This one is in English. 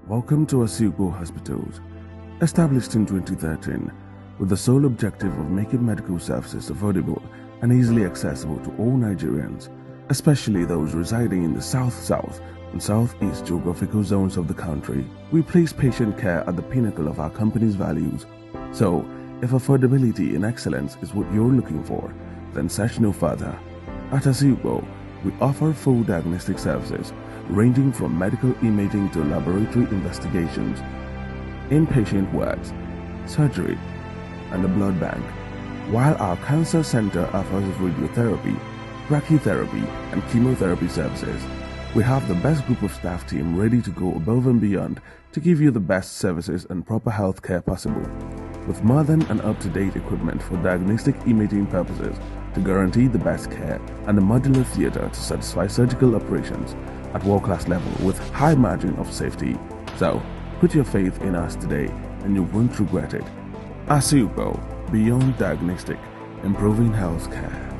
Welcome to ASI Ukpo Hospitals, established in 2013 with the sole objective of making medical services affordable and easily accessible to all Nigerians, especially those residing in the South-South and Southeast geographical zones of the country. We place patient care at the pinnacle of our company's values. So, if affordability and excellence is what you're looking for, then search no further. At ASI Ukpo, we offer full diagnostic services ranging from medical imaging to laboratory investigations, inpatient wards, surgery, and a blood bank, while our cancer center offers radiotherapy, brachytherapy, and chemotherapy services. We have the best group of staff team ready to go above and beyond to give you the best services and proper health care possible, with more than and up-to-date equipment for diagnostic imaging purposes to guarantee the best care, and a modular theater to satisfy surgical operations at world-class level with high margin of safety. So, put your faith in us today and you won't regret it. ASI Ukpo, beyond diagnostic, improving health care.